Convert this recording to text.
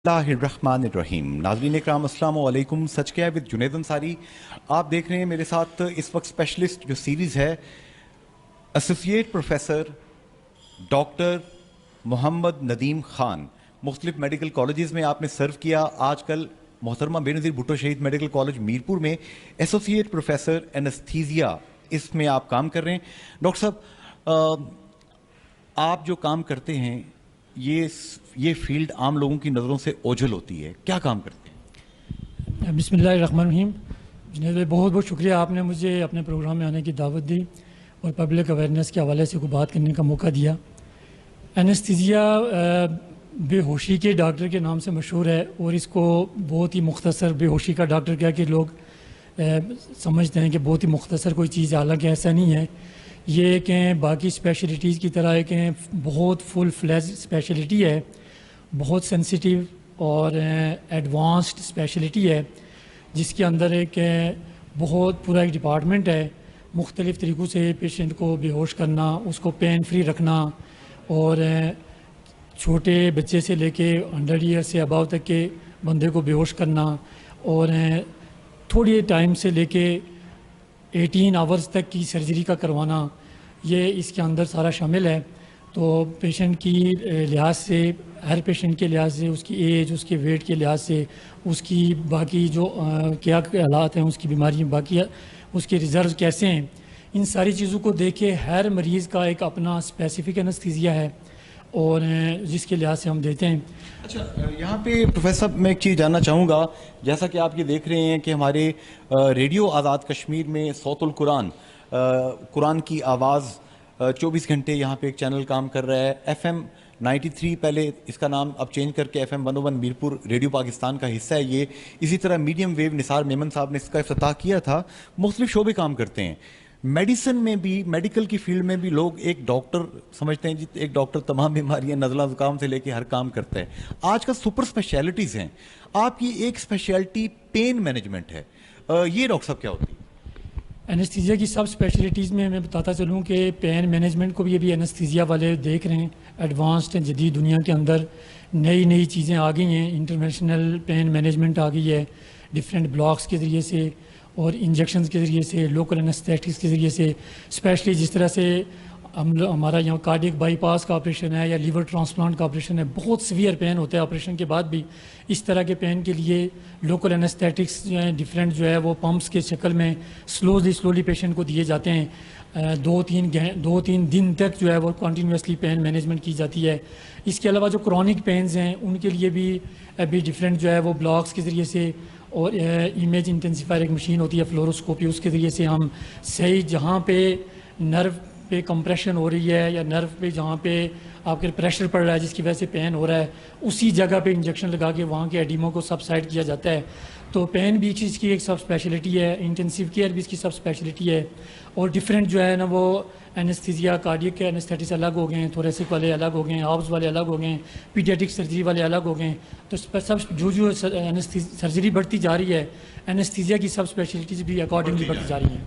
الرحمن الرحیم ناظرین اکرام السلام علیکم. سچ کیا ہے ود جنید انصاری. آپ دیکھ رہے ہیں میرے ساتھ اس وقت اسپیشلسٹ جو سیریز ہے ایسوسیٹ پروفیسر ڈاکٹر محمد ندیم خان. مختلف میڈیکل کالجز میں آپ نے سرو کیا. آج کل محترمہ بے نظیر بھٹو شہید میڈیکل کالج میرپور میں ایسوسیٹ پروفیسر اینستھیزیا اس میں آپ کام کر رہے ہیں. ڈاکٹر صاحب آپ جو کام کرتے ہیں یہ فیلڈ عام لوگوں کی نظروں سے اوجھل ہوتی ہے, کیا کام کرتے ہیں؟ بسم اللہ الرحمن الرحیم. جنید بھائی بہت بہت شکریہ, آپ نے مجھے اپنے پروگرام میں آنے کی دعوت دی اور پبلک اویئرنیس کے حوالے سے کوئی بات کرنے کا موقع دیا. اینستھیزیا بے ہوشی کے ڈاکٹر کے نام سے مشہور ہے اور اس کو بہت ہی مختصر بے ہوشی کا ڈاکٹر کیا کہ لوگ سمجھتے ہیں کہ بہت ہی مختصر کوئی چیز, حالانکہ ایسا نہیں ہے. یہ کہ باقی اسپیشلٹیز کی طرح ہے کہ بہت فل فلیج اسپیشلٹی ہے, بہت سینسیٹیو اور ایڈوانسڈ اسپیشلٹی ہے, جس کے اندر ایک بہت پورا ایک ڈپارٹمنٹ ہے. مختلف طریقوں سے پیشنٹ کو بے ہوش کرنا, اس کو پین فری رکھنا, اور چھوٹے بچے سے لے کے 100 ایئر سے اباؤ تک کے بندے کو بے ہوش کرنا, اور تھوڑی ٹائم سے لے کے 18 آورز تک کی سرجری کا کروانا, یہ اس کے اندر سارا شامل ہے. تو پیشنٹ کی لحاظ سے, ہر پیشنٹ کے لحاظ سے, اس کی ایج, اس کے ویٹ کے لحاظ سے, اس کی باقی جو کیا حالات ہیں, اس کی بیماری باقی اس کے ریزروز کیسے ہیں, ان ساری چیزوں کو دیکھ کے ہر مریض کا ایک اپنا اسپیسیفک اینستھیزیا ہے اور جس کے لحاظ سے ہم دیتے ہیں. اچھا, یہاں پہ پروفیسر صاحب میں ایک چیز جاننا چاہوں گا. جیسا کہ آپ یہ دیکھ رہے ہیں کہ ہمارے ریڈیو آزاد کشمیر میں صوت القرآن, قرآن کی آواز 24 گھنٹے یہاں پہ ایک چینل کام کر رہا ہے. FM 93 پہلے اس کا نام اب چینج کر کے FM 101 میرپور ریڈیو پاکستان کا حصہ ہے یہ. اسی طرح میڈیم ویو نثار میمن صاحب نے اس کا افتتاح کیا تھا. مختلف شعبے کام کرتے ہیں. میڈیسن میں بھی, میڈیکل کی فیلڈ میں بھی لوگ ایک ڈاکٹر سمجھتے ہیں جی ایک ڈاکٹر تمام بیماریاں نزلہ زکام سے لے کے ہر کام کرتا ہے. آج کل سپر اسپیشلٹیز ہیں, آپ کی ایک اسپیشلٹی پین مینجمنٹ ہے, یہ ڈاکٹر صاحب کیا ہوتی ہے؟ اینستھیزیا کی سب اسپیشلٹیز میں بتاتا چلوں کہ پین مینجمنٹ کو بھی ابھی اینستھیزیا والے دیکھ رہے ہیں. ایڈوانسڈ جدید دنیا کے اندر نئی چیزیں آ گئی ہیں. انٹرنیشنل پین مینجمنٹ آ گئی ہے, ڈفرینٹ بلاکس کے ذریعے سے اور انجیکشنز کے ذریعے سے, لوکل اینستھیٹکس کے ذریعے سے. اسپیشلی جس طرح سے ہمارا یہاں کارڈیک بائی پاس کا آپریشن ہے یا لیور ٹرانسپلانٹ کا آپریشن ہے, بہت سیویئر پین ہوتا ہے آپریشن کے بعد بھی. اس طرح کے پین کے لیے لوکل اینستھیٹکس جو ہیں ڈفرینٹ جو ہے وہ پمپس کے شکل میں سلولی پیشنٹ کو دیے جاتے ہیں. 2-3 دن تک جو ہے وہ کنٹینیوسلی پین مینجمنٹ کی جاتی ہے. اس کے علاوہ جو کرونک پینز ہیں ان کے لیے بھی ابھی ڈفرینٹ جو ہے وہ بلاکس کے ذریعے سے اور امیج انٹینسیفائر ایک مشین ہوتی ہے فلوروسکوپی, اس کے ذریعے سے ہم صحیح جہاں پہ نرو پہ کمپریشن ہو رہی ہے یا نرو پہ جہاں پہ آپ کے پریشر پڑ رہا ہے جس کی وجہ سے پین ہو رہا ہے, اسی جگہ پہ انجیکشن لگا کے وہاں کے ایڈیموں کو سبسائڈ کیا جاتا ہے. تو پین بھی چیز کی ایک سب اسپیشلٹی ہے, انٹینسیو کیئر بھی اس کی سب اسپیشلٹی ہے. اور ڈفرینٹ جو ہے نا وہ اینستھیزیا, کارڈیک کے اینستھیٹکس الگ ہو گئے ہیں, تھوریسک والے الگ ہو گئے ہیں, ہاربس والے الگ ہو گئے ہیں, پیڈیاٹرک سرجری والے الگ ہو گئے ہیں. تو سب جو سرجری بڑھتی جا رہی ہے, اینستھیزیا کی سب اسپیشلٹیز بھی اکارڈنگلی بڑھتی جا رہی ہیں.